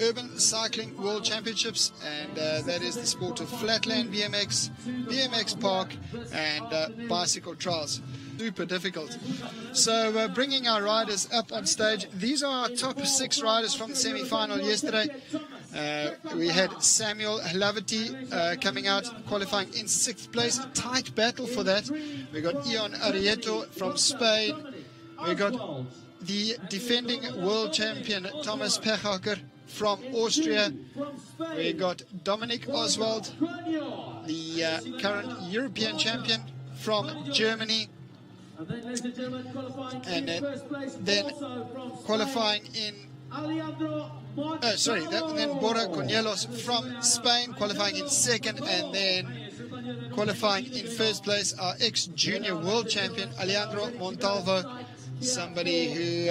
Urban Cycling World Championships, and that is the sport of flatland BMX, BMX park, and bicycle trials. Super difficult. So bringing our riders up on stage. These are our top 6 riders from the semi-final yesterday. We had Samuel Laverty coming out, qualifying in 6th place. Tight battle for that. We got Ion Arrieto from Spain. We got the defending world champion Thomas Pechaker from Austria. We got Dominic Oswald, the current European champion from Germany. And then qualifying in then Borja Conejos from Spain qualifying in 2nd, and then qualifying in 1st place our ex-junior world champion Alejandro Montalvo, somebody who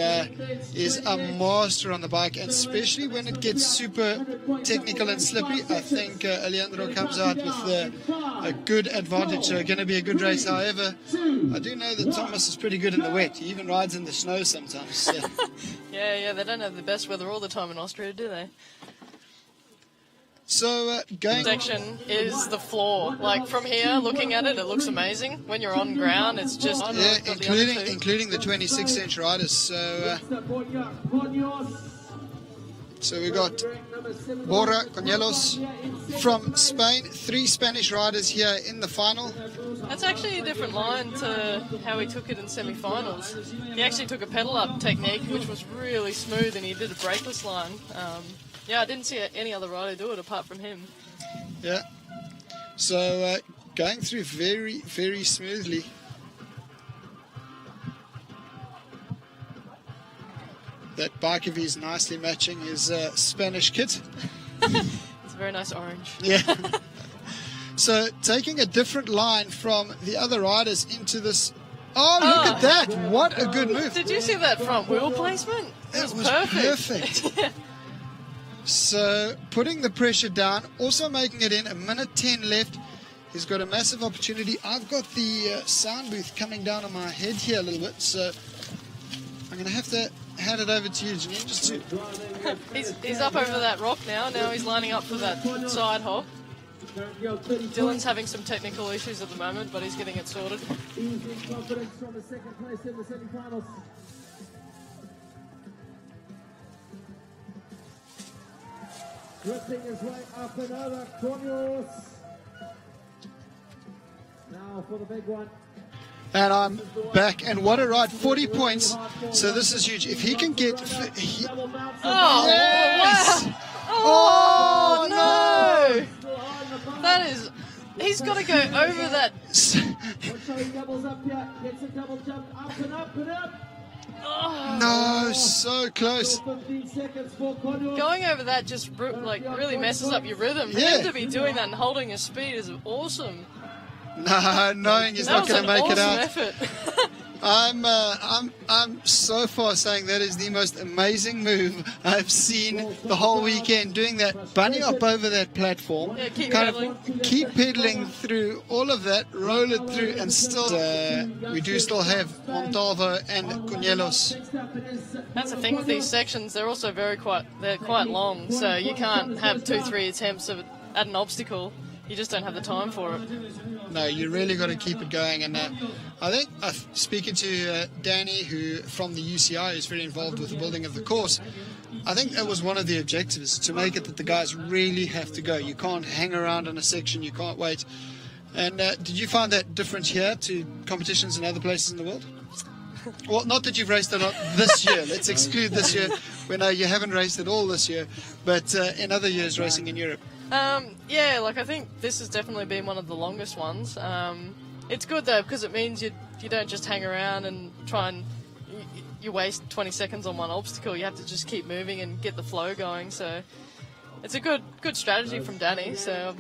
is a master on the bike, and especially when it gets super technical and slippery. I think Alejandro comes out with a good advantage, so going to be a good race. However, I do know that Thomas is pretty good in the wet. He even rides in the snow sometimes. So. Yeah, they don't have the best weather all the time in Austria, do they? So going section is the floor. Like from here, looking at it, it looks amazing. When you're on ground, it's just including the 26-inch riders. So we got Borja Conejos from Spain. 3 Spanish riders here in the final. That's actually a different line to how he took it in semi-finals. He actually took a pedal-up technique, which was really smooth, and he did a brakeless line. Yeah, I didn't see any other rider do it apart from him. Yeah. So going through very, very smoothly. That bike of his nicely matching his Spanish kit. It's a very nice orange. Yeah. So taking a different line from the other riders into this. Oh, look at that. What a good move. Did you see that front wheel placement? It was perfect. So putting the pressure down, also making it in, 1:10 left. He's got a massive opportunity. I've got the sound booth coming down on my head here a little bit, so I'm going to have to hand it over to you, Janine, just to... he's up over that rock now. Now he's lining up for that side hop. Dylan's having some technical issues at the moment, but he's getting it sorted. Confidence from the 2nd place in the semi-finals. Drifting his way up and over, Conejos. Now for the big one. And I'm back, and what a ride, 40 points, so this is huge. If he can get... yes! Wow! Oh, no! That is... He's got to go over that... No, so close. Going over that just really messes up your rhythm. For him to be doing that and holding his speed is awesome. No, knowing he's not going to make it out. Effort. I'm so far saying that is the most amazing move I've seen the whole weekend. Doing that bunny up over that platform, keep pedaling. Keep pedaling through all of that, roll it through, and still we do still have Montalvo and Conejos. That's the thing with these sections; they're also they're quite long, so you can't have 2-3 attempts at an obstacle. You just don't have the time for it. No, you really got to keep it going. And I think speaking to Danny, who from the UCI is very involved with the building of the course, I think that was one of the objectives, to make it that the guys really have to go. You can't hang around in a section, you can't wait. And did you find that different here to competitions in other places in the world? Well, not that you've raced a lot this year. Let's exclude this year. We know you haven't raced at all this year, but in other years racing in Europe. Yeah, I think this has definitely been one of the longest ones. It's good though, because it means you don't just hang around and try and you waste 20 seconds on one obstacle. You have to just keep moving and get the flow going. So it's a good strategy from Danny. So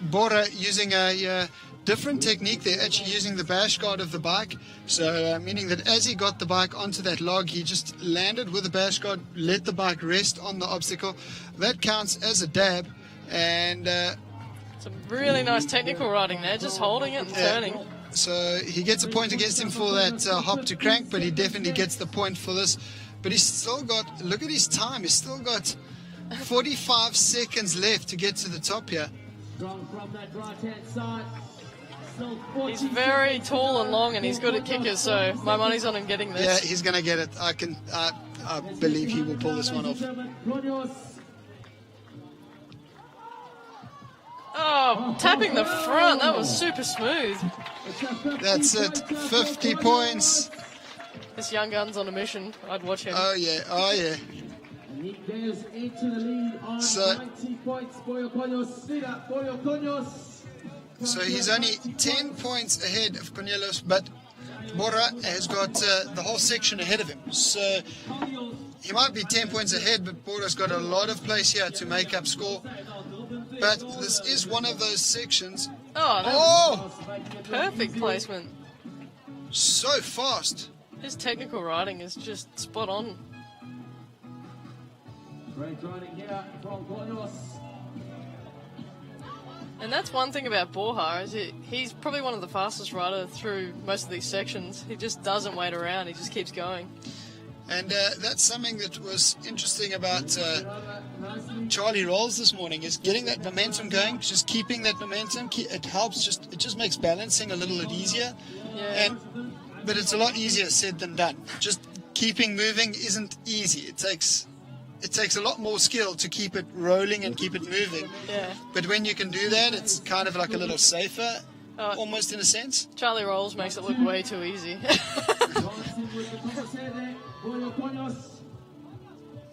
Borja using a different technique. They're actually using the bash guard of the bike, so meaning that as he got the bike onto that log, he just landed with the bash guard, let the bike rest on the obstacle. That counts as a dab, and some really nice technical riding there, just holding it and turning. So he gets a point against him for that hop to crank, but he definitely gets the point for this but he's still got, look at his time, he's still got 45 seconds left to get to the top here. Strong from that right-hand side. Still He's 40 very tall and long, and he's good at kickers, so my money's on him getting Yeah, this. he's going to get it. I believe he will pull this one off. Conejos. Oh, tapping the front, that was super smooth. That's it, 50 points. This young gun's on a mission. I'd watch him. Oh yeah, oh yeah. And he goes into the lead on So- 90 points. Borja Conejos. Leader, Borja Conejos. So he's only 10 points ahead of Conejos, but Borja has got the whole section ahead of him. So he might be 10 points ahead, but Borja's got a lot of place here to make up score. But this is one of those sections. Oh, that was perfect placement. So fast. His technical riding is just spot on. Great riding here from Conejos. And that's one thing about Borja, is he's probably one of the fastest riders through most of these sections. He just doesn't wait around, he just keeps going. And that's something that was interesting about Charlie Rolls this morning, is getting that momentum going, just keeping that momentum. It helps, it just makes balancing a little bit easier. Yeah. But it's a lot easier said than done. Just keeping moving isn't easy. It takes a lot more skill to keep it rolling and keep it moving. Yeah. But when you can do that, it's kind of like a little safer, almost in a sense. Charlie Rolls makes it look way too easy.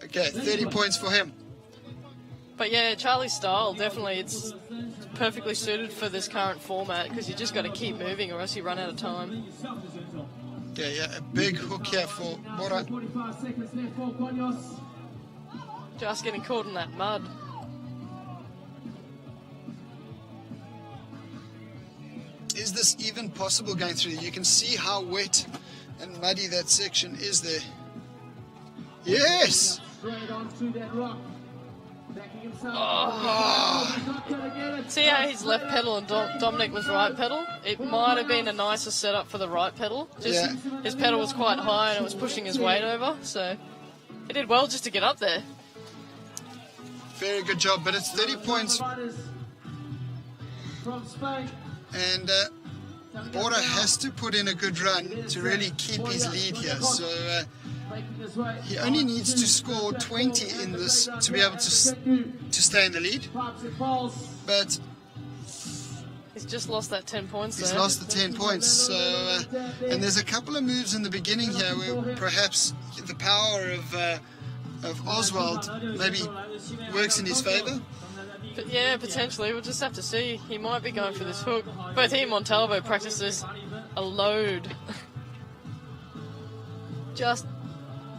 Okay, 30 points for him. But yeah, Charlie's style, definitely, it's perfectly suited for this current format, because you just got to keep moving or else you run out of time. Yeah, a big hook here for Borja. 45 seconds left for Conejos. Just getting caught in that mud. Is this even possible going through? You can see how wet and muddy that section is there. Yes! Straight onto that rock. Backing himself. Oh. Not gonna get it. See how he's left pedal and Dominic was right pedal? It might have been a nicer setup for the right pedal. Just his pedal was quite high and it was pushing his weight over, so he did well just to get up there. Very good job, but it's 30 points. From Spain. And Borja has to put in a good run to really keep his lead here. So he only needs to score 20 in this to be able to stay in the lead. But He's just lost that 10 points he's there. lost the 10 points. So and there's a couple of moves in the beginning here where perhaps the power of Oswald maybe works in his favour. But yeah, potentially. We'll just have to see. He might be going for this hook. Both he and Montalvo practice this a load. Just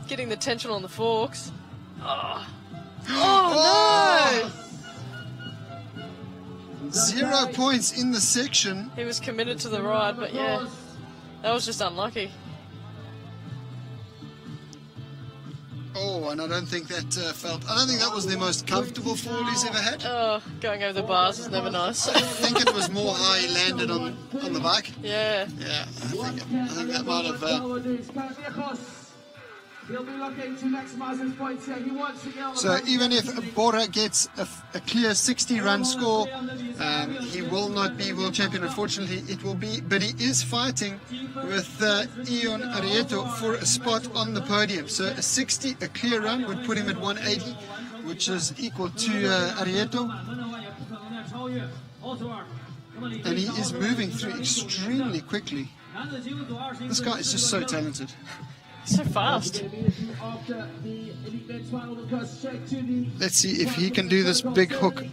getting the tension on the forks. Oh, Oh! 0 points in the section. no! He was committed to the ride, but yeah, that was just unlucky. Oh, and I don't think that I don't think that was the most comfortable fall he's ever had. Oh, going over the bars is never nice. I think it was more how he landed on the bike. Yeah. Yeah, I think that might have. He'll be looking to maximise his points here. He wants to get on the So back. even if Borja gets a clear 60-run score, he will not be world champion. Unfortunately, it will be, but he is fighting with Ion Arieto for a spot on the podium. So a clear run would put him at 180, which is equal to Arieto. And he is moving through extremely quickly. This guy is just so talented. So fast. Let's see if he can do this big hook.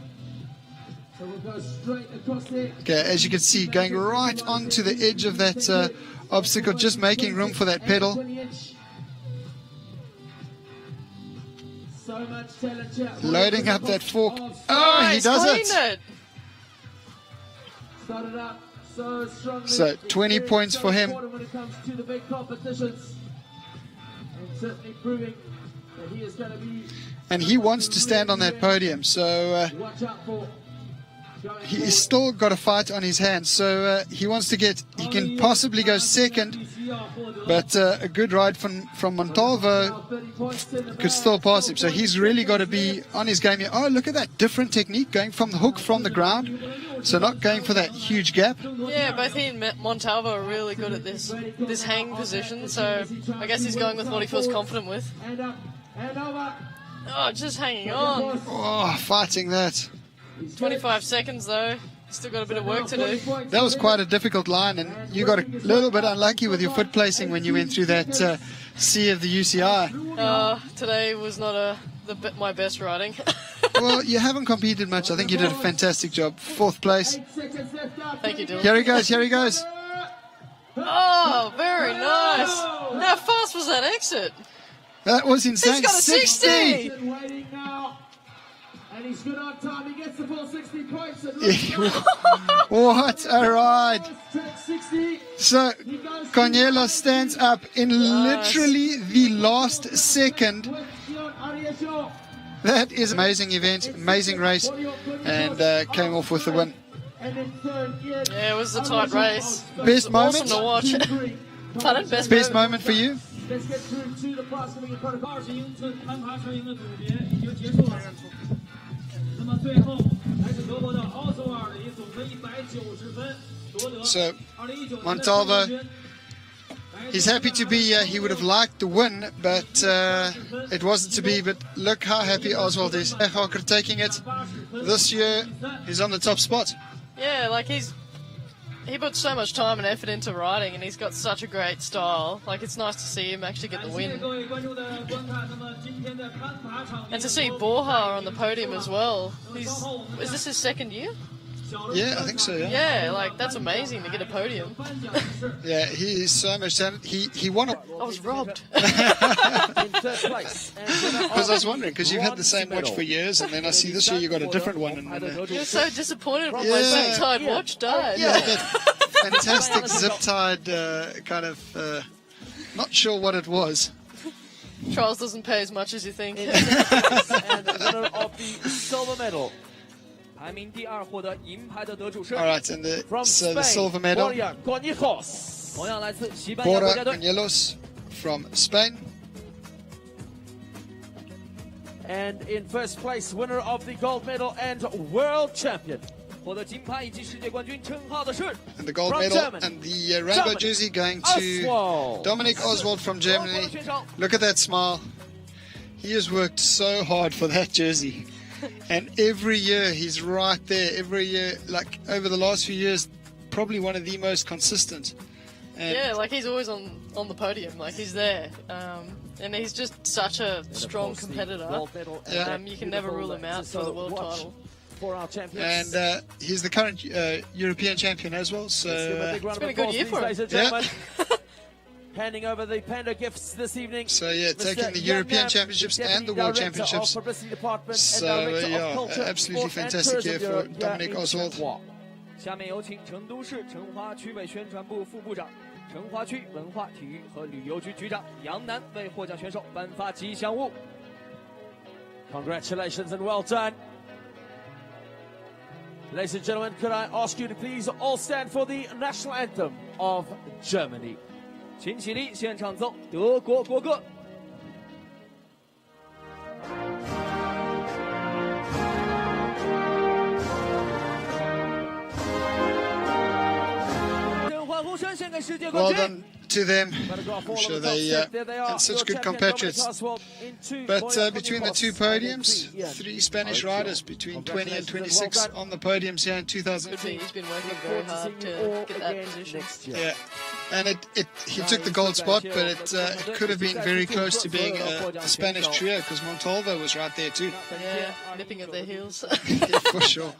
Okay, as you can see, going right onto the edge of that obstacle, just making room for that pedal. Loading up that fork. Oh, he he's does cleaned it. So 20 points for him. When it comes to the big competitions. And certainly proving that he is going to be. And he wants to stand on that podium. So Watch out for. he's still got a fight on his hands. So he wants to he can possibly go second But a good ride from Montalvo could still pass him. So he's really got to be on his game here. Oh, look at that different technique, going from the hook from the ground. So not going for that huge gap. Yeah, both he and Montalvo are really good at this hang position. So I guess he's going with what he feels confident with. Oh, just hanging on. Oh, fighting that. 25 seconds though. Still got a bit of work to do. That was quite a difficult line, and you got a little bit unlucky with your foot placing when you went through that sea of the UCI. Today was not my best riding. Well, you haven't competed much. I think you did a fantastic job. 4th place. Thank you, Dylan. Here he goes, here he goes. Oh, very nice. How fast was that exit? That was insane. He's got a 60! And he's good on time. He gets the full 60 points. What a ride. So, Conejos stands up in literally the last second. That is an amazing event, amazing race, and came off with the win. Yeah, it was a tight race. Best moment? Awesome to watch. Pardon? Best moment for you? Let's get through to the processing protocol. So, Montalvo, he's happy to be here. He would have liked the win, but it wasn't to be. But look how happy Oswald is. Harker taking it. This year, he's on the top spot. Yeah, like he put so much time and effort into riding, and he's got such a great style. Like, it's nice to see him actually get the win. And to see Borja on the podium as well. Is this his 2nd year? Yeah, I think so, yeah. Yeah, like, that's amazing to get a podium. Yeah, he is so much talent. He won. I was robbed. Because I was wondering, because you've had the same watch for years, and then I see this year you got a different one. And, You're so disappointed when my zip-tied watch died. Yeah, that fantastic zip-tied kind of, not sure what it was. Charles doesn't pay as much as you think. And the winner of the silver medal. All right, and the silver medal, Borja Conejos from Spain. And in 1st place, winner of the gold medal and world champion. And the gold medal and the rainbow jersey going to Dominic Oswald from Germany. Look at that smile. He has worked so hard for that jersey. And every year he's right there. Every year, like over the last few years, probably one of the most consistent. And yeah, like he's always on the podium. Like he's there. And he's just such a strong competitor. Yeah. You can never rule him out for the world title. For our champions. And he's the current European champion as well. So it's been a good year for him. yeah. Handing over the Panda gifts this evening. So yeah, taking the European Championships and the World Championships. So yeah, absolutely fantastic year for Dominic Oswald. 下面有请成都市成华区委宣传部副部长、成华区文化体育和旅游局局长杨楠为获奖选手颁发吉祥物。Congratulations and well done. Ladies and gentlemen, could I ask you to please all stand for the national anthem of Germany? 请起立，现场奏德国国歌。呼声献给世界冠 Well 军。 done to them. I'm sure they and such good compatriots. But between the two podiums, 3 Spanish riders between 20 and 26 on the podiums here in 2000. He's been working very hard to get that position. Yeah, and he took the gold spot, but it could have been very close to being a Spanish trio because Montalvo was right there too. Yeah, nipping at their heels. Yeah, for sure.